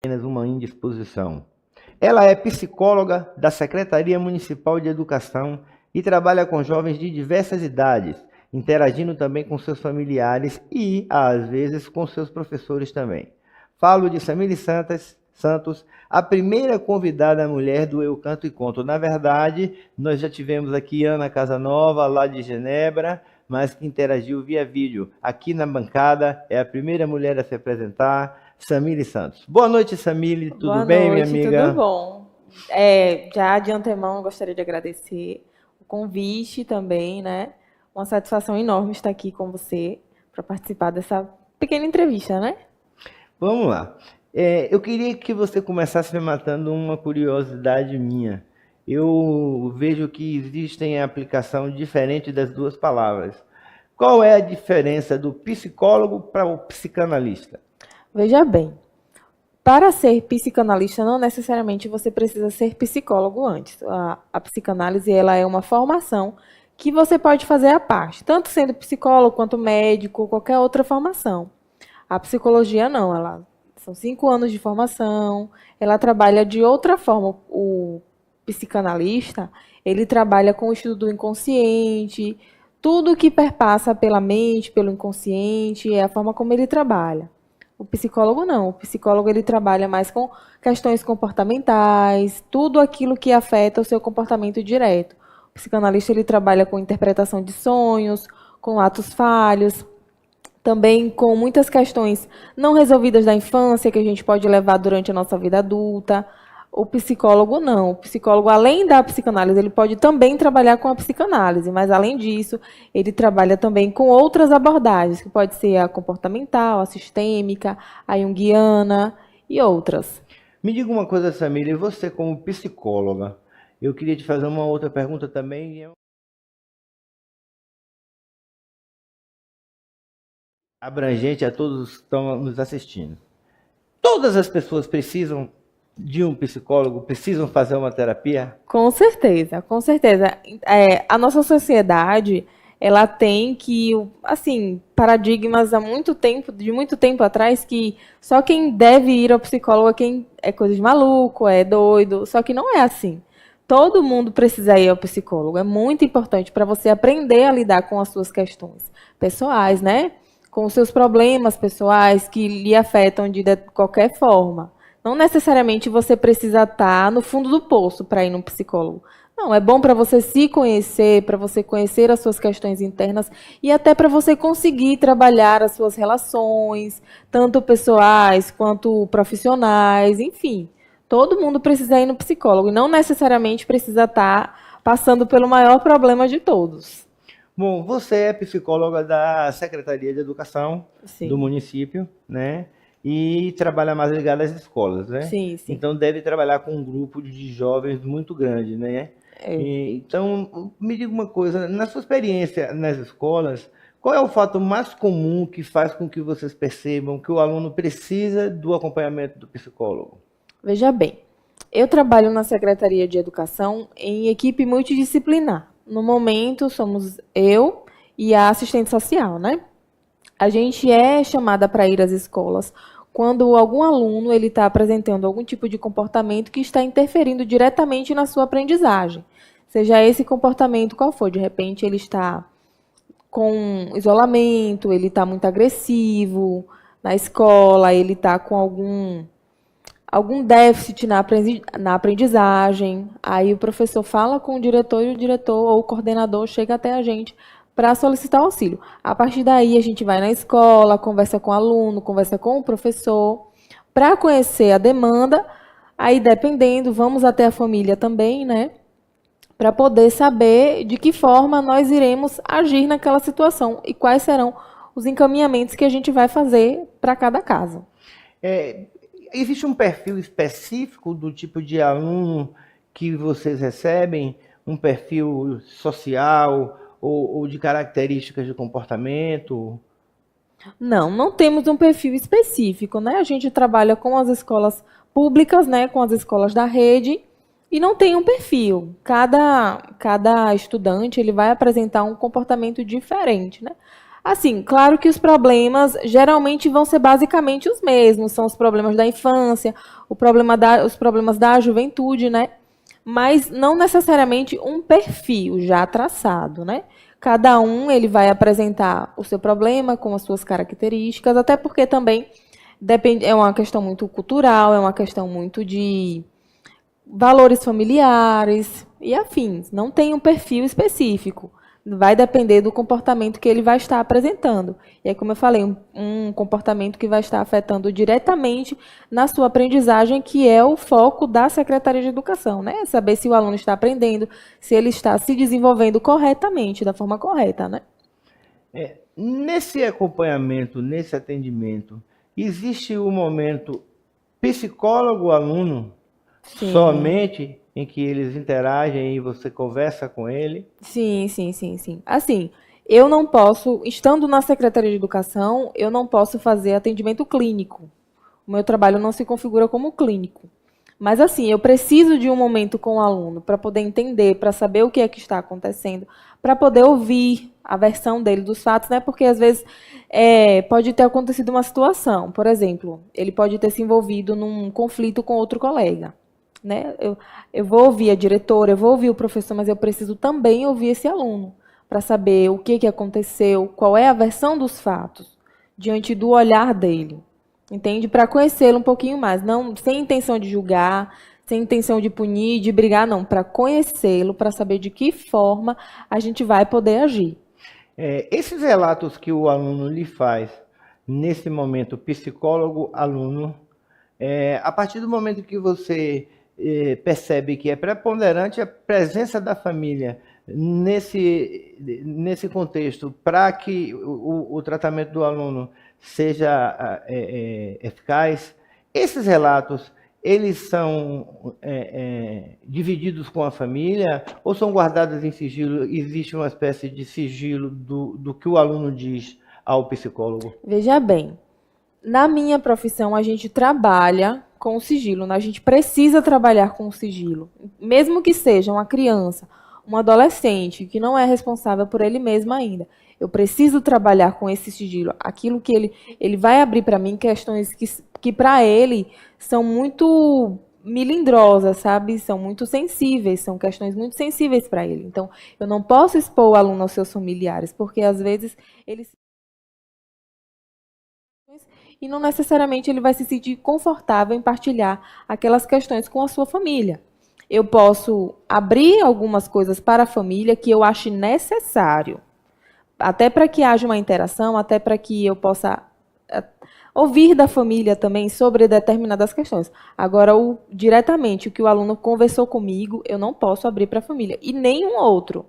apenas uma indisposição. Ela é psicóloga da Secretaria Municipal de Educação e trabalha com jovens de diversas idades, interagindo também com seus familiares e, às vezes, com seus professores também. Falo de Samile Santos, a primeira convidada mulher do Eu Canto e Conto. Na verdade, nós já tivemos aqui Ana Casanova, lá de Genebra, mas que interagiu via vídeo. Aqui na bancada é a primeira mulher a se apresentar, Samile Santos. Boa noite, Samile. Tudo bem, minha amiga? Tudo bom. Já de antemão, gostaria de agradecer o convite também, né? Uma satisfação enorme estar aqui com você para participar dessa pequena entrevista, né? Vamos lá. Eu queria que você começasse me matando uma curiosidade minha. Eu vejo que existem a aplicação diferente das duas palavras. Qual é a diferença do psicólogo para o psicanalista? Veja bem, para ser psicanalista, não necessariamente você precisa ser psicólogo antes. A psicanálise ela é uma formação que você pode fazer à parte, tanto sendo psicólogo quanto médico, qualquer outra formação. A psicologia não, ela são 5 anos de formação, ela trabalha de outra forma. O psicanalista, ele trabalha com o estudo do inconsciente, tudo que perpassa pela mente, pelo inconsciente, é a forma como ele trabalha. O psicólogo não, o psicólogo ele trabalha mais com questões comportamentais, tudo aquilo que afeta o seu comportamento direto. O psicanalista ele trabalha com interpretação de sonhos, com atos falhos, também com muitas questões não resolvidas da infância que a gente pode levar durante a nossa vida adulta. O psicólogo não. O psicólogo, além da psicanálise, ele pode também trabalhar com a psicanálise, mas além disso, ele trabalha também com outras abordagens, que pode ser a comportamental, a sistêmica, a junguiana e outras. Me diga uma coisa, Samira, e você como psicóloga, eu queria te fazer uma outra pergunta também, abrangente a todos que estão nos assistindo. Todas as pessoas precisam de um psicólogo, precisam fazer uma terapia? Com certeza, com certeza. A nossa sociedade, ela tem que, assim, paradigmas há muito tempo, de muito tempo atrás, que só quem deve ir ao psicólogo é quem é coisa de maluco, é doido, só que não é assim. Todo mundo precisa ir ao psicólogo, é muito importante para você aprender a lidar com as suas questões pessoais, né? Com os seus problemas pessoais que lhe afetam de qualquer forma. Não necessariamente você precisa estar no fundo do poço para ir num psicólogo. Não, é bom para você se conhecer, para você conhecer as suas questões internas e até para você conseguir trabalhar as suas relações, tanto pessoais quanto profissionais, enfim. Todo mundo precisa ir no psicólogo e não necessariamente precisa estar passando pelo maior problema de todos. Bom, você é psicóloga da Secretaria de Educação do município, né? E trabalha mais ligada às escolas, né? Sim, sim. Então deve trabalhar com um grupo de jovens muito grande, né? Então, me diga uma coisa, na sua experiência nas escolas, qual é o fato mais comum que faz com que vocês percebam que o aluno precisa do acompanhamento do psicólogo? Veja bem, eu trabalho na Secretaria de Educação em equipe multidisciplinar. No momento, somos eu e a assistente social, né? A gente é chamada para ir às escolas quando algum aluno ele está apresentando algum tipo de comportamento que está interferindo diretamente na sua aprendizagem. Seja esse comportamento qual for, de repente ele está com isolamento, ele está muito agressivo na escola, ele está com algum déficit na aprendizagem. Aí o professor fala com o diretor e o diretor ou o coordenador chega até a gente para solicitar auxílio. A partir daí, a gente vai na escola, conversa com o aluno, conversa com o professor, para conhecer a demanda. Aí, dependendo, vamos até a família também, né? Para poder saber de que forma nós iremos agir naquela situação e quais serão os encaminhamentos que a gente vai fazer para cada caso. Existe um perfil específico do tipo de aluno que vocês recebem? Um perfil social ou de características de comportamento? Não temos um perfil específico, né? A gente trabalha com as escolas públicas, né? Com as escolas da rede e não tem um perfil. Cada estudante ele vai apresentar um comportamento diferente, né? Assim, claro que os problemas geralmente vão ser basicamente os mesmos, são os problemas da infância, os problemas da juventude, né? Mas não necessariamente um perfil já traçado, né? Cada um ele vai apresentar o seu problema com as suas características, até porque também depende, é uma questão muito cultural, é uma questão muito de valores familiares e afins. Não tem um perfil específico. Vai depender do comportamento que ele vai estar apresentando. E aí, como eu falei, um comportamento que vai estar afetando diretamente na sua aprendizagem, que é o foco da Secretaria de Educação, né? Saber se o aluno está aprendendo, se ele está se desenvolvendo corretamente, da forma correta, né? Nesse acompanhamento, nesse atendimento, existe o momento psicólogo-aluno Sim. somente em que eles interagem e você conversa com ele? Sim, sim, sim, sim. Assim, eu não posso, estando na Secretaria de Educação, eu não posso fazer atendimento clínico. O meu trabalho não se configura como clínico. Mas assim, eu preciso de um momento com o aluno para poder entender, para saber o que é que está acontecendo, para poder ouvir a versão dele dos fatos, né? Porque às vezes pode ter acontecido uma situação, por exemplo, ele pode ter se envolvido num conflito com outro colega, né? Eu vou ouvir a diretora, eu vou ouvir o professor, mas eu preciso também ouvir esse aluno para saber o que aconteceu, qual é a versão dos fatos diante do olhar dele. Entende? Para conhecê-lo um pouquinho mais, não sem intenção de julgar, sem intenção de punir, de brigar, não, para conhecê-lo, para saber de que forma a gente vai poder agir. Esses relatos que o aluno lhe faz, nesse momento psicólogo-aluno, a partir do momento que você percebe que é preponderante a presença da família nesse contexto, para que o tratamento do aluno seja eficaz, esses relatos, eles são divididos com a família ou são guardados em sigilo? Existe uma espécie de sigilo do que o aluno diz ao psicólogo? Veja bem, na minha profissão a gente trabalha com o sigilo, né? A gente precisa trabalhar com o sigilo, mesmo que seja uma criança, um adolescente que não é responsável por ele mesmo ainda. Eu preciso trabalhar com esse sigilo. Aquilo que ele vai abrir para mim questões que para ele são muito melindrosas, sabe? São muito sensíveis, são questões muito sensíveis para ele. Então, eu não posso expor o aluno aos seus familiares, porque às vezes eles e não necessariamente ele vai se sentir confortável em partilhar aquelas questões com a sua família. Eu posso abrir algumas coisas para a família que eu ache necessário, até para que haja uma interação, até para que eu possa ouvir da família também sobre determinadas questões. Agora, diretamente, o que o aluno conversou comigo, eu não posso abrir para a família. E nenhum outro.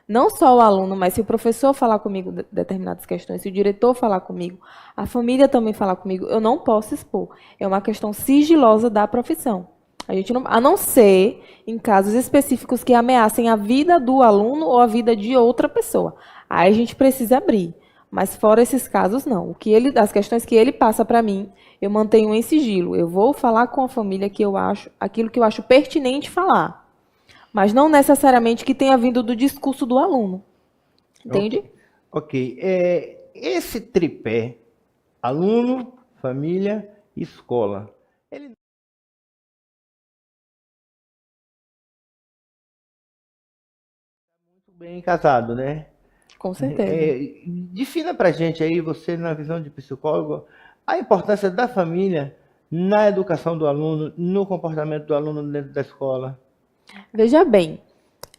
Não só o aluno, mas se o professor falar comigo determinadas questões, se o diretor falar comigo, a família também falar comigo, eu não posso expor. É uma questão sigilosa da profissão. A gente não, a não ser em casos específicos que ameacem a vida do aluno ou a vida de outra pessoa. Aí a gente precisa abrir. Mas fora esses casos, não. As questões que ele passa para mim, eu mantenho em sigilo. Eu vou falar com a família aquilo que eu acho pertinente falar. Mas não necessariamente que tenha vindo do discurso do aluno. Entende? Ok. Esse tripé, aluno, família e escola, ele muito bem casado, né? Com certeza. Defina pra gente aí, você na visão de psicólogo, a importância da família na educação do aluno, no comportamento do aluno dentro da escola. Veja bem,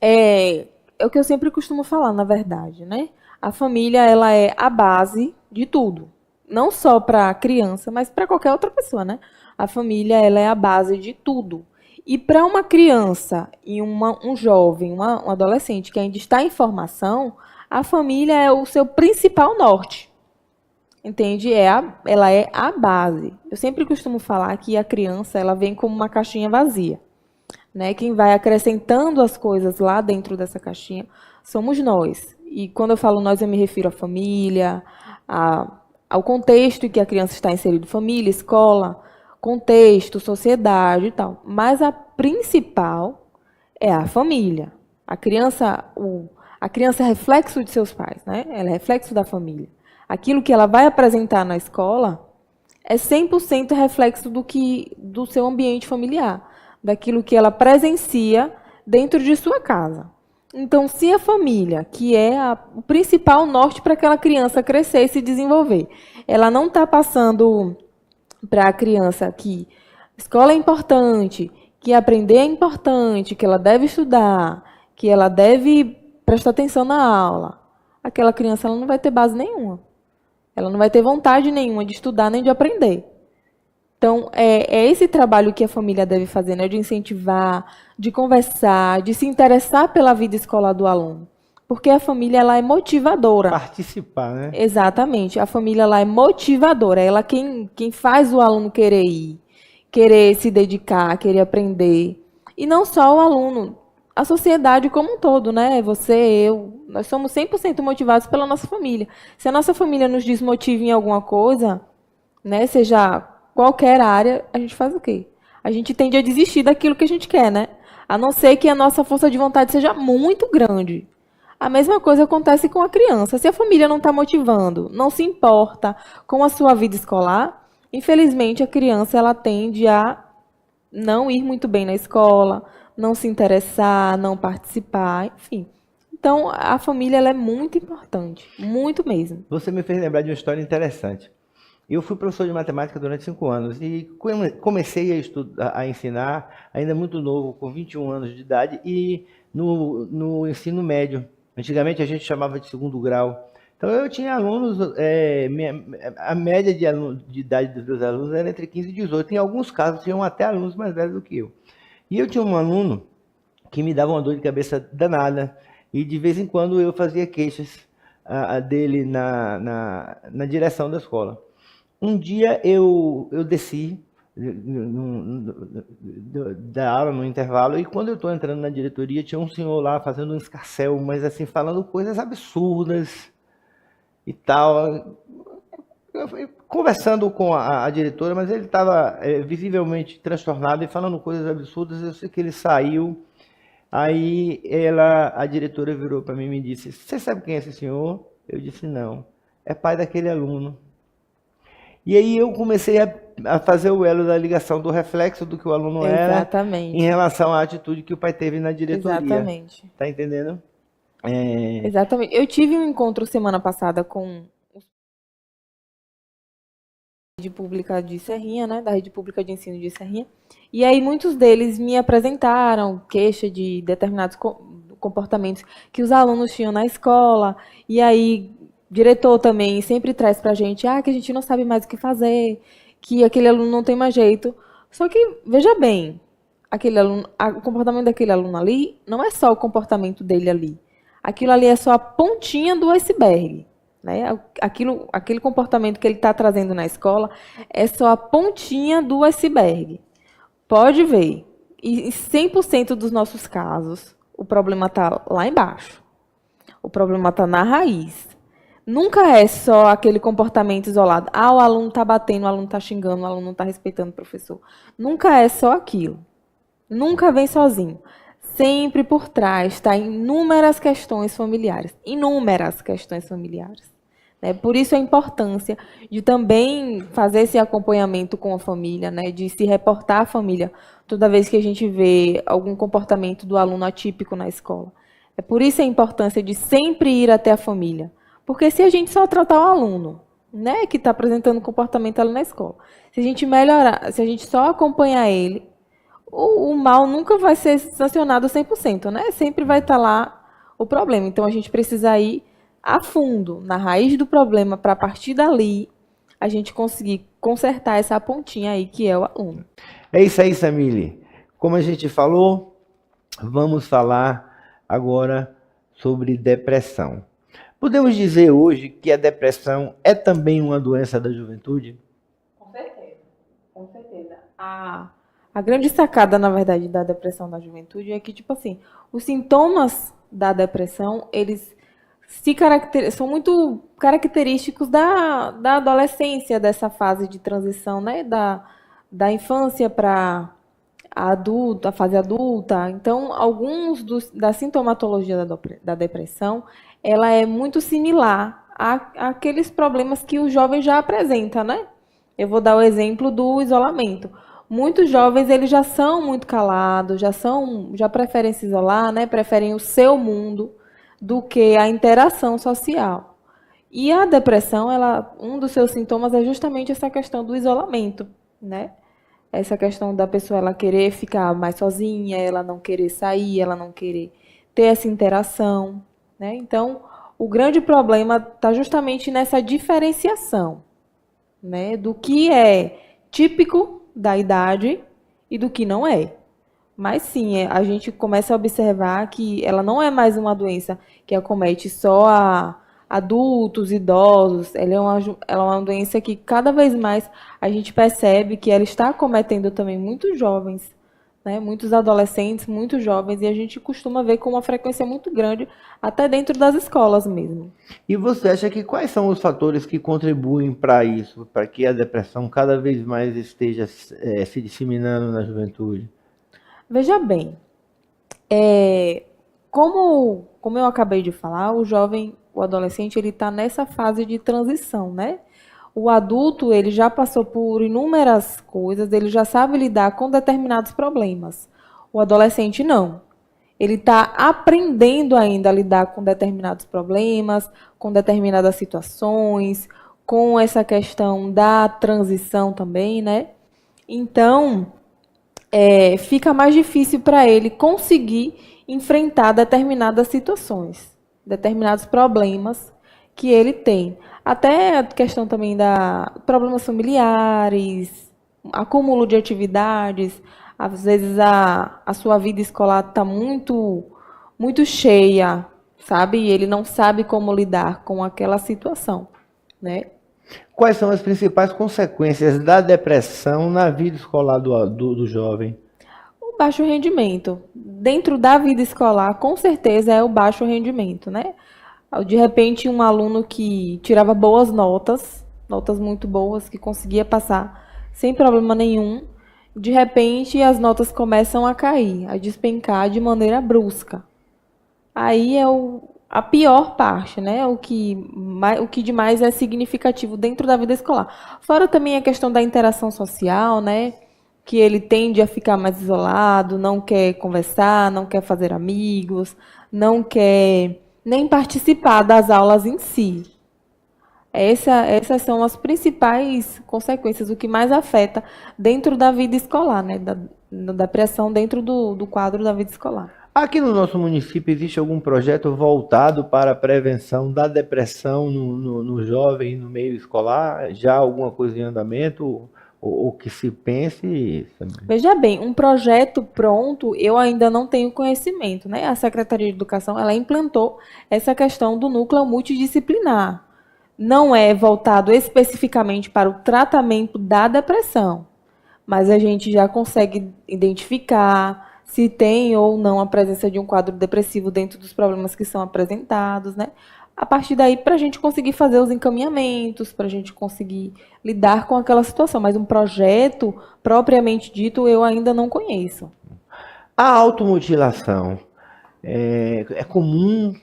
é o que eu sempre costumo falar, na verdade, né? A família, ela é a base de tudo. Não só para a criança, mas para qualquer outra pessoa, né? A família, ela é a base de tudo. E para uma criança e um jovem, um adolescente que ainda está em formação, a família é o seu principal norte. Entende? Ela é a base. Eu sempre costumo falar que a criança, ela vem como uma caixinha vazia. Né? Quem vai acrescentando as coisas lá dentro dessa caixinha somos nós. E quando eu falo nós, eu me refiro à família, ao contexto em que a criança está inserida, família, escola, contexto, sociedade e tal. Mas a principal é a família. A criança é reflexo de seus pais, né? Ela é reflexo da família. aquilo que ela vai apresentar na escola é 100% reflexo do seu ambiente familiar, daquilo que ela presencia dentro de sua casa. Então, se a família, que é o principal norte para aquela criança crescer e se desenvolver, ela não está passando para a criança que escola é importante, que aprender é importante, que ela deve estudar, que ela deve prestar atenção na aula, aquela criança ela não vai ter base nenhuma. Ela não vai ter vontade nenhuma de estudar nem de aprender. Então, é esse trabalho que a família deve fazer, né? De incentivar, de conversar, de se interessar pela vida escolar do aluno. Porque a família ela é motivadora. Participar, né? Exatamente. A família ela é motivadora. Ela quem faz o aluno querer ir, querer se dedicar, querer aprender. E não só o aluno, a sociedade como um todo, né? Você, eu, nós somos 100% motivados pela nossa família. Se a nossa família nos desmotiva em alguma coisa, né, seja qualquer área, a gente faz o quê? A gente tende a desistir daquilo que a gente quer, né? A não ser que a nossa força de vontade seja muito grande. A mesma coisa acontece com a criança. Se a família não está motivando, não se importa com a sua vida escolar, infelizmente a criança ela tende a não ir muito bem na escola, não se interessar, não participar, enfim. Então, a família ela é muito importante, muito mesmo. Você me fez lembrar de uma história interessante. Eu fui professor de matemática durante 5 anos e comecei a ensinar ainda muito novo, com 21 anos de idade, e no ensino médio. Antigamente a gente chamava de segundo grau. Então eu tinha alunos, a média de idade dos meus alunos era entre 15 e 18. Em alguns casos tinham até alunos mais velhos do que eu. E eu tinha um aluno que me dava uma dor de cabeça danada, e de vez em quando eu fazia queixas dele na direção da escola. Um dia eu desci da aula no intervalo, e quando eu estou entrando na diretoria, tinha um senhor lá fazendo um escarcéu, mas assim, falando coisas absurdas e tal. Eu fui conversando com a diretora, mas ele estava visivelmente transtornado e falando coisas absurdas. Eu sei que ele saiu. Aí a diretora virou para mim e me disse: "Você sabe quem é esse senhor?" Eu disse: "Não, é pai daquele aluno." E aí eu comecei a fazer o elo da ligação do reflexo do que o aluno era Exatamente. em relação à atitude que o pai teve na diretoria. Exatamente. Tá entendendo? Exatamente. Eu tive um encontro semana passada com a rede pública de Serrinha, né, da rede pública de ensino de Serrinha, e aí muitos deles me apresentaram queixa de determinados comportamentos que os alunos tinham na escola, e aí diretor também sempre traz pra gente, que a gente não sabe mais o que fazer, que aquele aluno não tem mais jeito. Só que, veja bem, aquele aluno, o comportamento daquele aluno ali não é só o comportamento dele ali. Aquilo ali é só a pontinha do iceberg. Né? Aquele comportamento que ele está trazendo na escola é só a pontinha do iceberg. Pode ver, e em 100% dos nossos casos, o problema está lá embaixo. O problema está na raiz. Nunca é só aquele comportamento isolado. O aluno está batendo, o aluno está xingando, o aluno não está respeitando o professor. Nunca é só aquilo. Nunca vem sozinho. Sempre por trás está inúmeras questões familiares. Inúmeras questões familiares. Né? Por isso a importância de também fazer esse acompanhamento com a família, né? De se reportar à família toda vez que a gente vê algum comportamento do aluno atípico na escola. É por isso a importância de sempre ir até a família. Porque se a gente só tratar o aluno, né, que está apresentando comportamento ali na escola, se a gente melhorar, se a gente só acompanhar ele, o mal nunca vai ser sancionado 100%, né? Sempre vai estar lá o problema. Então a gente precisa ir a fundo, na raiz do problema, para a partir dali a gente conseguir consertar essa pontinha aí que é o aluno. É isso aí, Samile. Como a gente falou, vamos falar agora sobre depressão. Podemos dizer hoje que a depressão é também uma doença da juventude? Com certeza, com certeza. A grande sacada, na verdade, da depressão da juventude é que, tipo assim, os sintomas da depressão, eles são muito característicos da adolescência, dessa fase de transição, né? Da infância para a fase adulta. Então, alguns da sintomatologia da depressão, ela é muito similar aqueles problemas que o jovem já apresenta, né? Eu vou dar o exemplo do isolamento. Muitos jovens, eles já são muito calados, já preferem se isolar, né? Preferem o seu mundo do que a interação social. E a depressão, um dos seus sintomas é justamente essa questão do isolamento, né? Essa questão da pessoa ela querer ficar mais sozinha, ela não querer sair, ela não querer ter essa interação, né? Então, o grande problema está justamente nessa diferenciação, né? Do que é típico da idade e do que não é. Mas sim, a gente começa a observar que ela não é mais uma doença que acomete só a adultos, idosos. Ela é uma doença que cada vez mais a gente percebe que ela está acometendo também muitos jovens, né? Muitos adolescentes, muitos jovens, e a gente costuma ver com uma frequência muito grande, até dentro das escolas mesmo. E você acha que quais são os fatores que contribuem para isso, para que a depressão cada vez mais esteja se disseminando na juventude? Veja bem, como eu acabei de falar, o adolescente, ele está nessa fase de transição, né? O adulto, ele já passou por inúmeras coisas, ele já sabe lidar com determinados problemas. O adolescente não. Ele está aprendendo ainda a lidar com determinados problemas, com determinadas situações, com essa questão da transição também, né? Então, fica mais difícil para ele conseguir enfrentar determinadas situações, determinados problemas que ele tem. Até a questão também da problemas familiares, acúmulo de atividades, às vezes a sua vida escolar está muito, muito cheia, sabe? E ele não sabe como lidar com aquela situação, né? Quais são as principais consequências da depressão na vida escolar do jovem? O baixo rendimento. Dentro da vida escolar, com certeza é o baixo rendimento, né? De repente, um aluno que tirava boas notas, notas muito boas, que conseguia passar sem problema nenhum, de repente as notas começam a cair, a despencar de maneira brusca. Aí é a pior parte, né? O que de mais é significativo dentro da vida escolar. Fora também a questão da interação social, né? Que ele tende a ficar mais isolado, não quer conversar, não quer fazer amigos, não quer nem participar das aulas em si. Essas são as principais consequências, o que mais afeta dentro da vida escolar, né? Da depressão dentro do quadro da vida escolar. Aqui no nosso município existe algum projeto voltado para a prevenção da depressão no jovem, no meio escolar? Já alguma coisa em andamento? Ou que se pense? Veja bem, um projeto pronto eu ainda não tenho conhecimento, né? A Secretaria de Educação, ela implantou essa questão do núcleo multidisciplinar. Não é voltado especificamente para o tratamento da depressão, mas a gente já consegue identificar se tem ou não a presença de um quadro depressivo dentro dos problemas que são apresentados, né? A partir daí, para a gente conseguir fazer os encaminhamentos, para a gente conseguir lidar com aquela situação. Mas um projeto, propriamente dito, eu ainda não conheço. A automutilação é comum.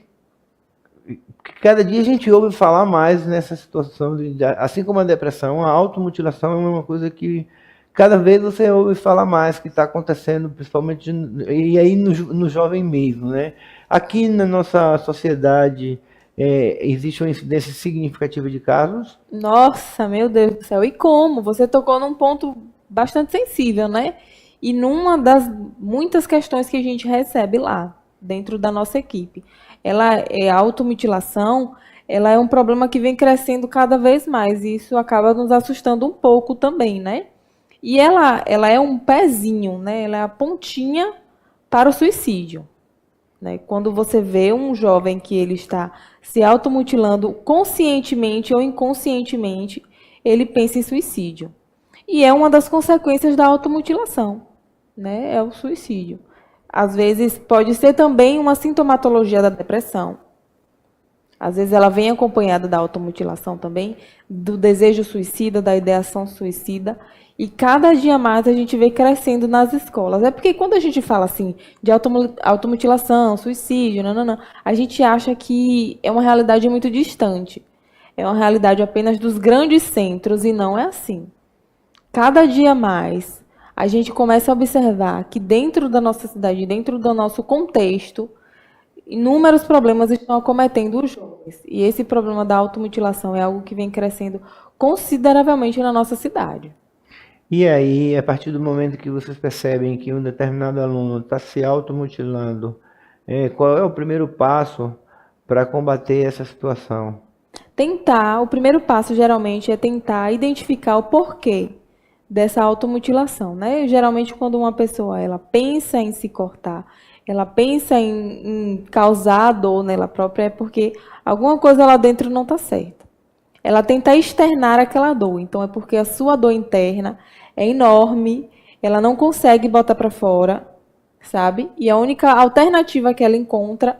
Cada dia a gente ouve falar mais nessa situação, assim como a depressão, a automutilação é uma coisa que cada vez você ouve falar mais que está acontecendo, principalmente e aí no jovem mesmo, né? Aqui na nossa sociedade existe uma incidência significativa de casos? Nossa, meu Deus do céu! E como? Você tocou num ponto bastante sensível, né? E numa das muitas questões que a gente recebe lá, dentro da nossa equipe. A automutilação, ela é um problema que vem crescendo cada vez mais, e isso acaba nos assustando um pouco também, né? E ela é um pezinho, né? Ela é a pontinha para o suicídio. Né? Quando você vê um jovem que ele está se automutilando conscientemente ou inconscientemente, ele pensa em suicídio. E é uma das consequências da automutilação, né? É o suicídio. Às vezes pode ser também uma sintomatologia da depressão. Às vezes ela vem acompanhada da automutilação também, do desejo suicida, da ideação suicida. E cada dia mais a gente vê crescendo nas escolas. É porque quando a gente fala assim de automutilação, suicídio, a gente acha que é uma realidade muito distante. é uma realidade apenas dos grandes centros e não é assim. Cada dia mais, a gente começa a observar que dentro da nossa cidade, dentro do nosso contexto, inúmeros problemas estão acometendo os jovens. E esse problema da automutilação é algo que vem crescendo consideravelmente na nossa cidade. E aí, a partir do momento que vocês percebem que um determinado aluno está se automutilando, qual é o primeiro passo para combater essa situação? O primeiro passo geralmente é tentar identificar o porquê dessa automutilação, né? Geralmente quando uma pessoa ela pensa em se cortar, ela pensa em causar dor nela própria, é porque alguma coisa lá dentro não está certa. Ela tenta externar aquela dor, então é porque a sua dor interna é enorme, ela não consegue botar para fora, sabe? E a única alternativa que ela encontra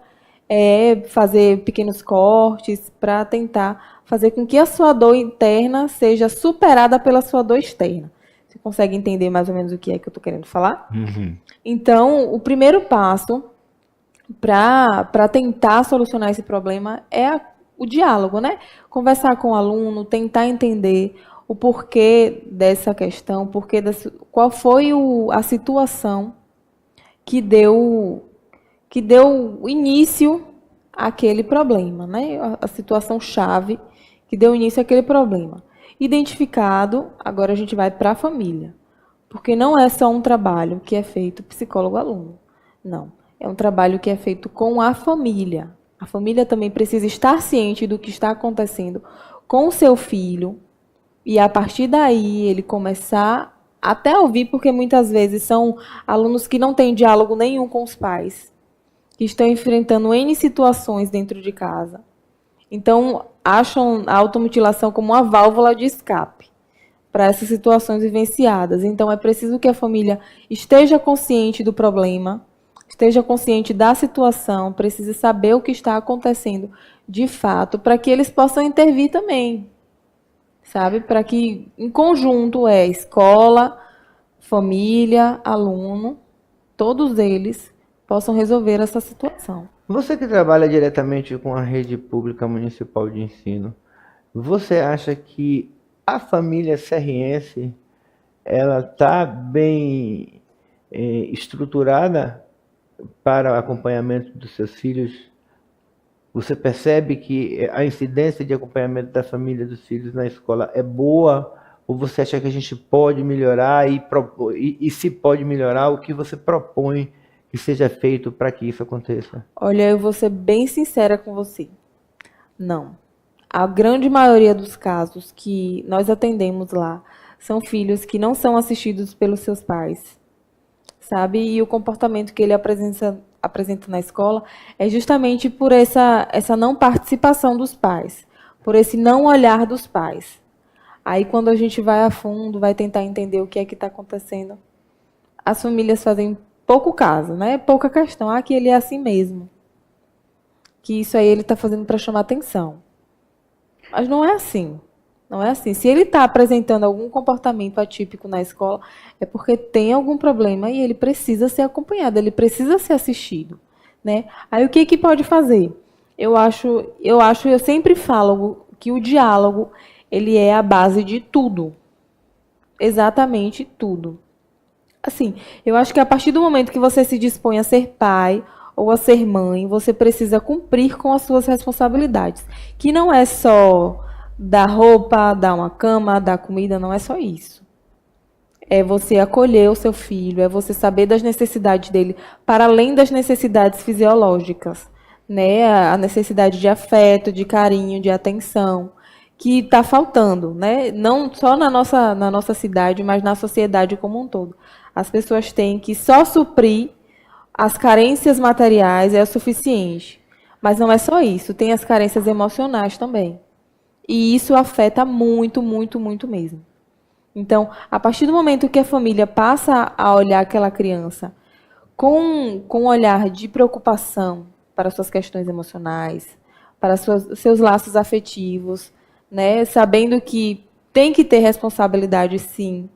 é fazer pequenos cortes para tentar fazer com que a sua dor interna seja superada pela sua dor externa. Você consegue entender mais ou menos o que é que eu estou querendo falar? Uhum. Então, o primeiro passo para tentar solucionar esse problema é o diálogo, né? Conversar com o aluno, tentar entender o porquê dessa questão, qual foi a situação que deu início àquele problema, né? A situação chave que deu início àquele problema. Identificado, agora a gente vai para a família. Porque não é só um trabalho que é feito psicólogo-aluno. Não. É um trabalho que é feito com a família. A família também precisa estar ciente do que está acontecendo com o seu filho. E a partir daí ele começar até a ouvir, porque muitas vezes são alunos que não têm diálogo nenhum com os pais, que estão enfrentando N situações dentro de casa. Então, acham a automutilação como uma válvula de escape para essas situações vivenciadas. Então, é preciso que a família esteja consciente do problema, esteja consciente da situação, precise saber o que está acontecendo de fato, para que eles possam intervir também, sabe? Para que, em conjunto, escola, família, aluno, todos eles possam resolver essa situação. Você que trabalha diretamente com a rede pública municipal de ensino, você acha que a família serriense ela está bem estruturada para o acompanhamento dos seus filhos? Você percebe que a incidência de acompanhamento da família dos filhos na escola é boa? Ou você acha que a gente pode melhorar e se pode melhorar, o que você propõe que seja feito para que isso aconteça? Olha, eu vou ser bem sincera com você. Não. A grande maioria dos casos que nós atendemos lá são filhos que não são assistidos pelos seus pais, sabe? E o comportamento que ele apresenta na escola é justamente por essa não participação dos pais, por esse não olhar dos pais. Aí, quando a gente vai a fundo, vai tentar entender o que é que está acontecendo, as famílias fazem pouco caso, né? Pouca questão. Que ele é assim mesmo. Que isso aí ele está fazendo para chamar atenção. Mas não é assim. Não é assim. Se ele está apresentando algum comportamento atípico na escola, é porque tem algum problema e ele precisa ser acompanhado, ele precisa ser assistido, né? Aí o que pode fazer? Eu sempre falo que o diálogo, ele é a base de tudo. Exatamente tudo. Assim, eu acho que a partir do momento que você se dispõe a ser pai ou a ser mãe, você precisa cumprir com as suas responsabilidades. Que não é só dar roupa, dar uma cama, dar comida, não é só isso. É você acolher o seu filho, é você saber das necessidades dele, para além das necessidades fisiológicas, né? A necessidade de afeto, de carinho, de atenção, que está faltando, né? Não só na nossa cidade, mas na sociedade como um todo. As pessoas têm que só suprir as carências materiais, é o suficiente. Mas não é só isso, tem as carências emocionais também. E isso afeta muito, muito, muito mesmo. Então, a partir do momento que a família passa a olhar aquela criança com um olhar de preocupação para suas questões emocionais, para seus laços afetivos, né, sabendo que tem que ter responsabilidade, sim.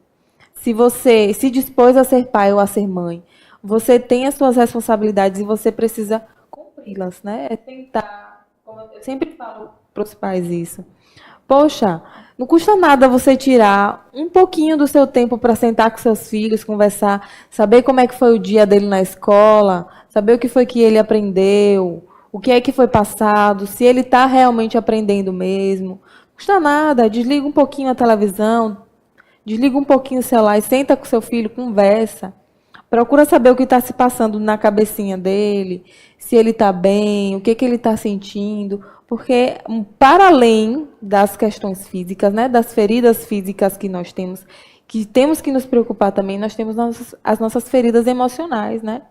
Se você se dispôs a ser pai ou a ser mãe, você tem as suas responsabilidades e você precisa cumpri-las, né? É tentar, como eu sempre falo os pais isso. Poxa, não custa nada você tirar um pouquinho do seu tempo para sentar com seus filhos, conversar, saber como é que foi o dia dele na escola, saber o que foi que ele aprendeu, o que é que foi passado, se ele está realmente aprendendo mesmo. Não custa nada, desliga um pouquinho a televisão, desliga um pouquinho o celular e senta com seu filho, conversa. Procura saber o que está se passando na cabecinha dele, se ele está bem, o que ele está sentindo. Porque, para além das questões físicas, né, das feridas físicas que nós temos que nos preocupar também, nós temos as nossas feridas emocionais, né,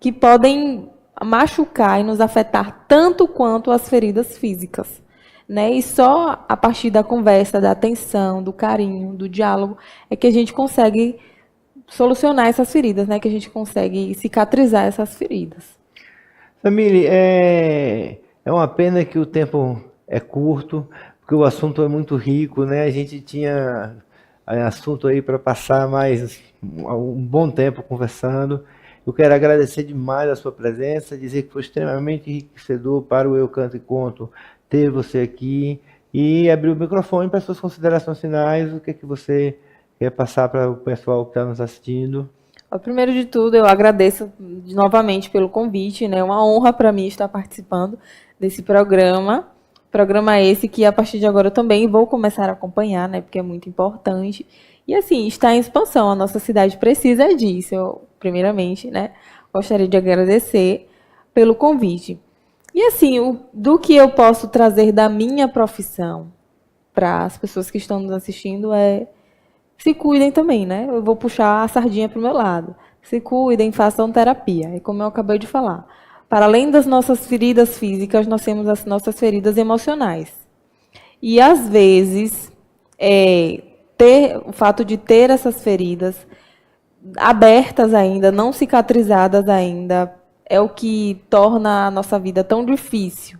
que podem machucar e nos afetar tanto quanto as feridas físicas. Né? E só a partir da conversa, da atenção, do carinho, do diálogo, é que a gente consegue solucionar essas feridas, né? Que a gente consegue cicatrizar essas feridas. Samile, é uma pena que o tempo é curto, porque o assunto é muito rico, né? A gente tinha assunto aí para passar mais um bom tempo conversando. Eu quero agradecer demais a sua presença, dizer que foi extremamente enriquecedor para o Eu Canto e Conto ter você aqui e abrir o microfone para suas considerações finais. O que é que você quer passar para o pessoal que está nos assistindo? Primeiro de tudo, eu agradeço novamente pelo convite, né? É uma honra para mim estar participando desse programa. Programa esse que, a partir de agora, eu também vou começar a acompanhar, né? Porque é muito importante. E, assim, está em expansão. A nossa cidade precisa disso. Eu, primeiramente, né? Gostaria de agradecer pelo convite. E, assim, do que eu posso trazer da minha profissão para as pessoas que estão nos assistindo é: se cuidem também, né? Eu vou puxar a sardinha para o meu lado. Se cuidem, façam terapia. E como eu acabei de falar, para além das nossas feridas físicas, nós temos as nossas feridas emocionais. E, às vezes, o fato de ter essas feridas abertas ainda, não cicatrizadas ainda, é o que torna a nossa vida tão difícil.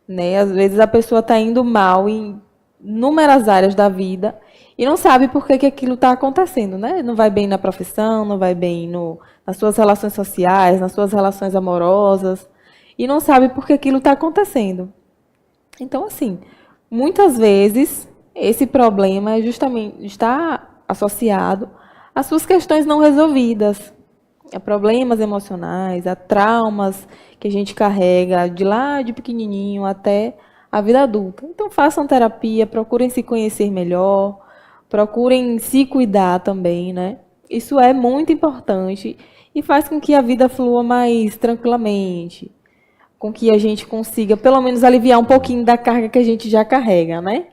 Né? Às vezes a pessoa está indo mal em inúmeras áreas da vida e não sabe por que aquilo está acontecendo, né? Não vai bem na profissão, não vai bem nas suas relações sociais, nas suas relações amorosas, e não sabe por que aquilo está acontecendo. Então, assim, muitas vezes esse problema justamente está associado às suas questões não resolvidas, a problemas emocionais, a traumas que a gente carrega de lá de pequenininho até a vida adulta. Então, façam terapia, procurem se conhecer melhor, procurem se cuidar também, né? Isso é muito importante e faz com que a vida flua mais tranquilamente, com que a gente consiga, pelo menos, aliviar um pouquinho da carga que a gente já carrega, né?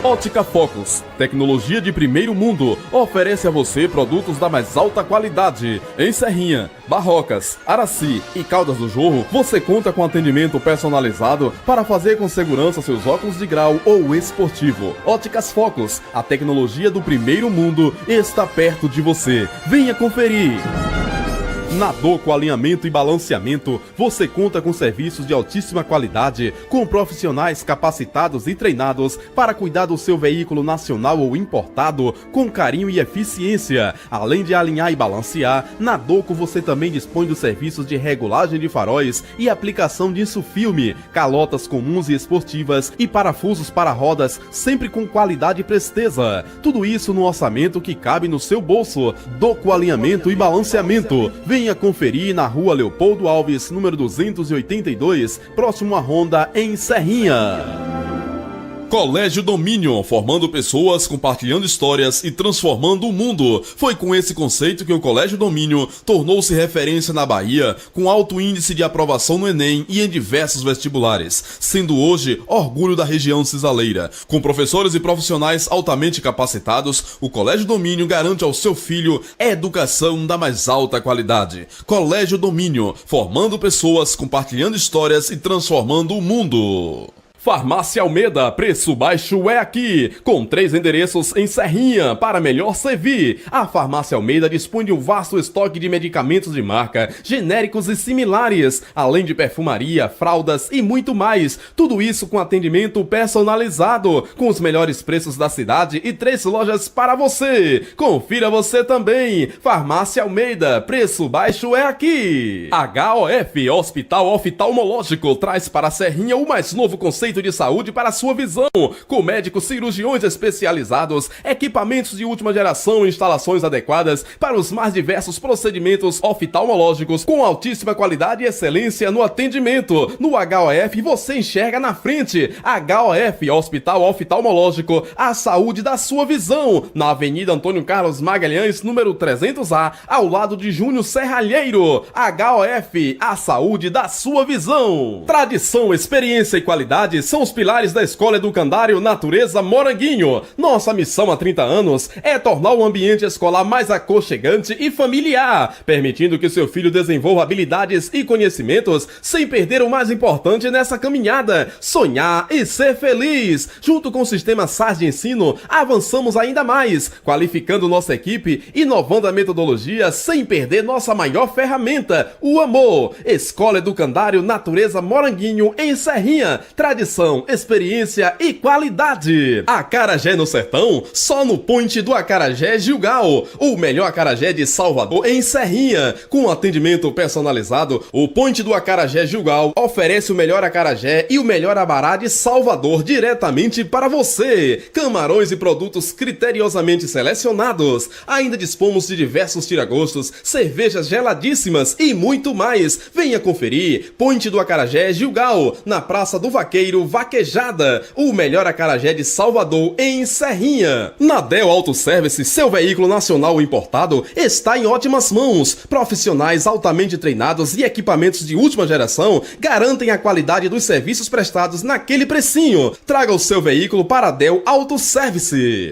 Ótica Focus, tecnologia de primeiro mundo, oferece a você produtos da mais alta qualidade. Em Serrinha, Barrocas, Araci e Caldas do Jorro, você conta com atendimento personalizado para fazer com segurança seus óculos de grau ou esportivo. Óticas Focus, a tecnologia do primeiro mundo está perto de você. Venha conferir! Na Doco Alinhamento e Balanceamento, você conta com serviços de altíssima qualidade, com profissionais capacitados e treinados para cuidar do seu veículo nacional ou importado com carinho e eficiência. Além de alinhar e balancear, na Doco você também dispõe dos serviços de regulagem de faróis e aplicação de insufilme, calotas comuns e esportivas e parafusos para rodas, sempre com qualidade e presteza. Tudo isso no orçamento que cabe no seu bolso. Doco Alinhamento e Balanceamento. Venha conferir na Rua Leopoldo Alves, número 282, próximo à Honda, em Serrinha. Colégio Domínio, formando pessoas, compartilhando histórias e transformando o mundo. Foi com esse conceito que o Colégio Domínio tornou-se referência na Bahia, com alto índice de aprovação no Enem e em diversos vestibulares, sendo hoje orgulho da região cisaleira. Com professores e profissionais altamente capacitados, o Colégio Domínio garante ao seu filho educação da mais alta qualidade. Colégio Domínio, formando pessoas, compartilhando histórias e transformando o mundo. Farmácia Almeida, preço baixo é aqui, com 3 endereços em Serrinha, para melhor servir. A Farmácia Almeida dispõe de um vasto estoque de medicamentos de marca, genéricos e similares, além de perfumaria, fraldas e muito mais. Tudo isso com atendimento personalizado, com os melhores preços da cidade e 3 lojas para você. Confira você também. Farmácia Almeida, preço baixo é aqui. HOF, Hospital Oftalmológico, traz para a Serrinha o mais novo conceito de saúde para a sua visão, com médicos cirurgiões especializados, equipamentos de última geração e instalações adequadas para os mais diversos procedimentos oftalmológicos, com altíssima qualidade e excelência no atendimento. No HOF você enxerga na frente. HOF, Hospital Oftalmológico, a saúde da sua visão, na Avenida Antônio Carlos Magalhães, número 300A, ao lado de Júnior Serralheiro. HOF, a saúde da sua visão. Tradição, experiência e qualidade são os pilares da Escola Educandário Natureza Moranguinho. Nossa missão há 30 anos é tornar o ambiente escolar mais aconchegante e familiar, permitindo que seu filho desenvolva habilidades e conhecimentos sem perder o mais importante nessa caminhada: sonhar e ser feliz. Junto com o sistema SAS de ensino, avançamos ainda mais, qualificando nossa equipe, inovando a metodologia sem perder nossa maior ferramenta, o amor. Escola Educandário Natureza Moranguinho, em Serrinha. Tradição, experiência e qualidade. Acarajé no sertão, só no Point do Acarajé Gilgal. O melhor acarajé de Salvador, em Serrinha. Com atendimento personalizado, o Point do Acarajé Gilgal oferece o melhor acarajé e o melhor abará de Salvador diretamente para você. Camarões e produtos criteriosamente selecionados. Ainda dispomos de diversos tiragostos, cervejas geladíssimas e muito mais. Venha conferir. Point do Acarajé Gilgal, na Praça do Vaqueiro Vaquejada. O melhor acarajé de Salvador, em Serrinha. Nadel Autoservice, seu veículo nacional importado, está em ótimas mãos. Profissionais altamente treinados e equipamentos de última geração garantem a qualidade dos serviços prestados naquele precinho. Traga o seu veículo para Nadel Autoservice.